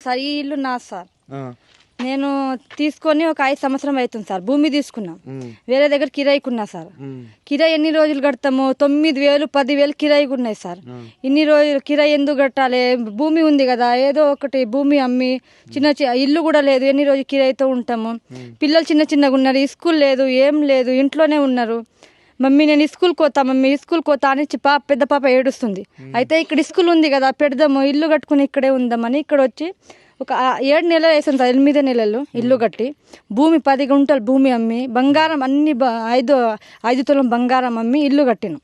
Sir ఈ ఇల్లు నా సార్ నేను తీసుకొని ఒక 5 సంవత్సరం అవుతుంది సార్. భూమి తీసుకున్నాం, వేరే దగ్గర కిరాయికున్నా సార్. కిరాయి ఎన్ని రోజులు కడతాము? 9,000 10,000 కిరాయికి ఉన్నాయి సార్. ఇన్ని రోజులు కిరాయి ఎందుకు కట్టాలి? భూమి ఉంది కదా, ఏదో ఒకటి భూమి అమ్మి చిన్న ఇల్లు కూడా లేదు, ఎన్ని రోజులు కిరాయితో ఉంటాము. పిల్లలు చిన్న చిన్నగా ఉన్నారు, స్కూల్ లేదు, ఏం లేదు, ఇంట్లోనే ఉన్నారు. మమ్మీ నేను స్కూల్కి పోతా, మమ్మీ స్కూల్కి పోతా అని పెద్ద పాప ఏడుస్తుంది. అయితే ఇక్కడ స్కూల్ ఉంది కదా, పెడదాము, ఇల్లు కట్టుకుని ఇక్కడే ఉందామని ఇక్కడ వచ్చి ఒక 7 నెలలు వేసాను సార్. 8 నెలలు ఇల్లు కట్టి భూమి 10 గుంటలు భూమి అమ్మి బంగారం అన్ని 5 తులం బంగారం అమ్మి ఇల్లు కట్టినాం.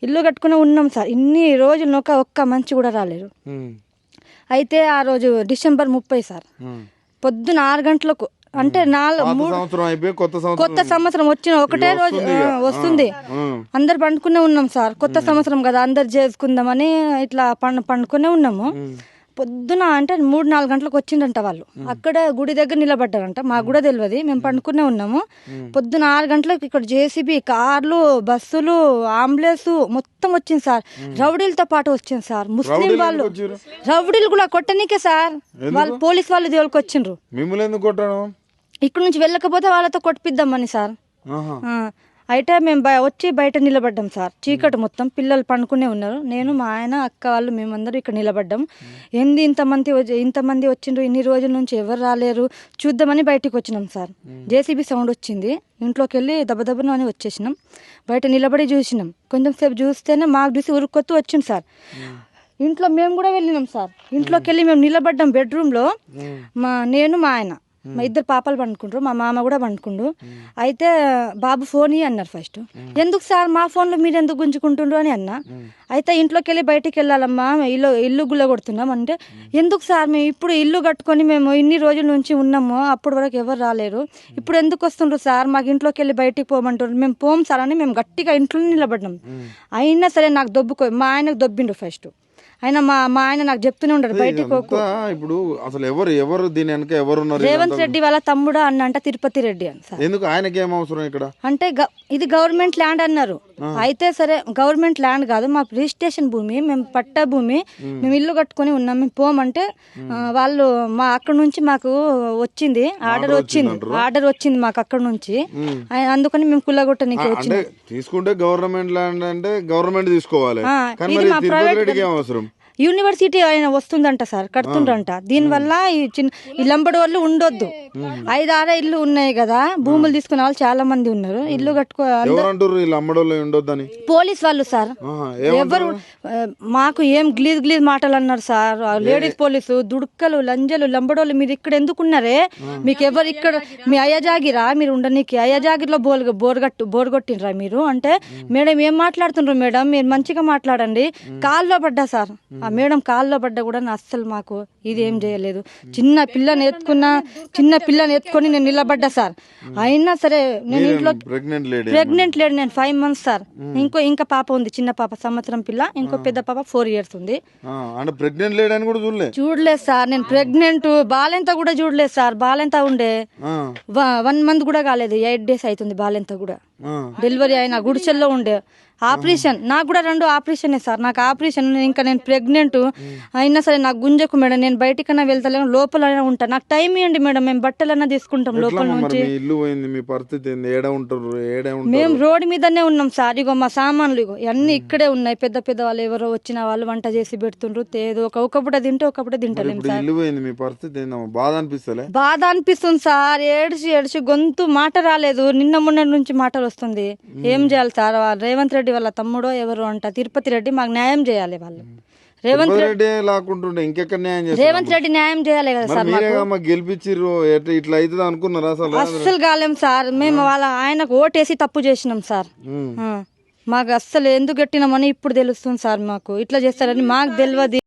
ఇల్లు కట్టుకుని ఉన్నాం సార్. ఇన్ని రోజులు ఒక్క మంచి కూడా రాలేదు. అయితే ఆ రోజు డిసెంబర్ 30 సార్, పొద్దున 6 గంటలకు, అంటే కొత్త సంవత్సరం వచ్చిన ఒకటే రోజు వస్తుంది. అందరు పండుకునే ఉన్నాం సార్. కొత్త సంవత్సరం కదా, అందరు చేసుకుందామని ఇట్లా పండుకునే ఉన్నాము. పొద్దున అంటే 3-4 గంటలకు వచ్చిందంట వాళ్ళు. అక్కడ గుడి దగ్గర నిలబడ్డారంట, మాకు కూడా తెలియదు, మేము పండుకునే ఉన్నాము. పొద్దున 6 గంటలకు ఇక్కడ జేసీబీ, కార్లు, బస్సులు, అంబులెన్స్ మొత్తం వచ్చింది సార్. రౌడీలతో పాటు వచ్చింది సార్. ముస్లిం వాళ్ళు రౌడీలు కూడా కొట్టనీకే సార్, వాళ్ళు పోలీస్ వాళ్ళు దేవుళ్ళకి వచ్చిండ్రు. ఇక్కడ నుంచి వెళ్ళకపోతే వాళ్ళతో కొట్టిద్దామని సార్. అయితే మేము వచ్చి బయట నిలబడ్డాం సార్. చీకటి మొత్తం, పిల్లలు పండుకునే ఉన్నారు. నేను, మా ఆయన, అక్క వాళ్ళు మేమందరూ ఇక్కడ నిలబడ్డాం. ఏంది ఇంతమంది వచ్చిండ్రు, ఇన్ని రోజుల నుంచి ఎవరు రాలేరు చూద్దామని బయటికి వచ్చినాం సార్. జేసీబీ సౌండ్ వచ్చింది, ఇంట్లోకి వెళ్ళి దెబ్బని అని వచ్చేసినాం. బయట నిలబడి చూసినాం. కొంచెం సేపు చూస్తేనే మాకు చూసి ఉరుక్కొత్తు వచ్చింది సార్. ఇంట్లో మేము కూడా వెళ్ళినాం సార్. ఇంట్లోకి వెళ్ళి మేము నిలబడ్డాం బెడ్రూమ్లో. నేను, మా ఆయన, మా 2 పాపలు పండుకుంటారు, మా మామ కూడా పండుకుండు. అయితే బాబు ఫోన్ అన్నారు ఫస్ట్. ఎందుకు సార్ మా ఫోన్లో మీరు ఎందుకు గుంజుకుంటుండ్రు అని అన్నా. అయితే ఇంట్లోకి వెళ్ళి బయటికి వెళ్ళాలమ్మా, ఇల్లు గుల్ల కొడుతున్నాం అంటే, ఎందుకు సార్ మేము ఇప్పుడు ఇల్లు కట్టుకొని మేము ఇన్ని రోజుల నుంచి ఉన్నాము, అప్పటి వరకు ఎవరు రాలేరు, ఇప్పుడు ఎందుకు వస్తుండ్రు సార్, మాకు ఇంట్లోకి వెళ్ళి బయటికి పోమంటారు. మేము పోం సార్ అని మేము గట్టిగా ఇంట్లో నిలబడ్డాం. అయినా సరే నాకు మా ఆయనకు దొబ్బిండ్రు ఫస్ట్. ఆయన మా ఆయన నాకు చెప్తూనే ఉంటాడు బయటికి పోకు. ఇప్పుడు అసలు ఎవరు దీని వెనక ఎవరు ఉన్నారు? రేవంత్ రెడ్డి వాళ్ళ తమ్ముడు అన్నంట, తిరుపతి రెడ్డి అని సార్. ఎందుకు ఆయనకి ఏం అవసరం ఇక్కడ? అంటే ఇది గవర్నమెంట్ ల్యాండ్ అన్నారు. అయితే సరే గవర్నమెంట్ ల్యాండ్ కాదు, మా రిజిస్ట్రేషన్ భూమి, మేము పట్టా భూమి, మేము ఇల్లు కట్టుకుని ఉన్నాం, మేము పోమంటే వాళ్ళు అక్కడ నుంచి మాకు వచ్చింది ఆర్డర్ వచ్చింది మాకు అక్కడ నుంచి. అందుకని మేము కుల్లగొట్టనికి వచ్చింది. తీసుకుంటే గవర్నమెంట్ ల్యాండ్ అంటే గవర్నమెంట్ తీసుకోవాలి, అవసరం యూనివర్సిటీ ఆయన వస్తుందంట సార్, కడుతుండ్రంట. దీనివల్ల ఈ లంబడి వాళ్ళు ఉండొద్దు. 5-6 ఇల్లు ఉన్నాయి కదా, భూములు తీసుకునే వాళ్ళు చాలా మంది ఉన్నారు. ఇల్లు పోలీస్ వాళ్ళు సార్. ఎవరు మాకు ఏం గ్లీజ్ మాటలు అన్నారు సార్. లేడీస్ పోలీసు దుడుక్కలు, లంజలు, లంబడోళ్ళు మీరు ఇక్కడ ఎందుకున్నారే, మీకు ఎవరు ఇక్కడ మీ అయ్యజాగిరా, మీరు ఉండనీకి అయ్యజాగిరిలో బోర్ కొట్టినరా మీరు అంటే, మేడం ఏం మాట్లాడుతుండ్రు మేడం, మీరు మంచిగా మాట్లాడండి. కాల్లో పడ్డా సార్, ఆ మేడం కాల్లో పడ్డా కూడా అస్సలు మాకు ఇది ఏం చేయలేదు. చిన్న పిల్లని ఎత్తుకొని నేను నిలబడ్డా సార్. అయినా సరే నేను ఇంట్లో ప్రెగ్నెంట్ లేడు, నేను 5 months సార్. ఇంకా పాప ఉంది, చిన్న పాప, సంవత్సరం పిల్ల. ఇంకో పెద్ద పాప 4 years ఉంది. చూడలేదు సార్, నేను ప్రెగ్నెంట్ బాలెంత కూడా చూడలేదు సార్. బాలెంత ఉండే 1 month కూడా కాలేదు, 8 days అవుతుంది బాలెంత కూడా. డెలివరీ అయిన గుడిసెల్లో ఉండే. ఆపరేషన్ నాకు కూడా 2 ఆపరేషన్ సార్. నాకు ఆపరేషన్, ఇంకా నేను ప్రెగ్నెంట్ అయినా సరే నాకు గుంజకు మేడం, నేను బయటికన్నా వెళ్తలేను, లోపల ఉంటా, నాకు టైం ఇవ్వండి మేడం, మేము బట్టలన్నా తీసుకుంటాం లోపల నుంచి. మేము రోడ్డు మీదనే ఉన్నాం సార్. ఇగో మా సామాన్లు ఇగో అన్ని ఇక్కడే ఉన్నాయి. పెద్ద పెద్ద వాళ్ళు ఎవరో వచ్చిన వాళ్ళు వంట చేసి పెడుతుండ్రు. ఏదో ఒకప్పుడు తింటే ఒకప్పుడు తింటలేము సార్. బాధ అనిపిస్తుంది సార్. ఏడ్చి గొంతు మాట రాలేదు. నిన్న మొన్న నుంచి మాటలు వస్తుంది. ఏం చేయాలి సార్? రేవంత్ రెడ్డి వాళ్ళ తమ్ముడో ఎవరు అంట, తిరుపతి రెడ్డి, మాకు న్యాయం చేయాలి. వాళ్ళు రేవంత్ రెడ్డి లాక్కుంటుండే ఇంకెక్కడ న్యాయం చేస్తారు? రేవంత్ రెడ్డి న్యాయం చేయాలి కదా సార్. గెలిపించారు, ఇట్లా అవుతుంది అనుకున్నారా? అస్సలు కాలేం సార్. మేము ఆయనకు ఓటేసి తప్పు చేసినాం సార్. మాకు అస్సలు ఎందుకు కట్టినామని ఇప్పుడు తెలుస్తుంది సార్. మాకు ఇట్లా చేస్తారని మాకు తెలియదు.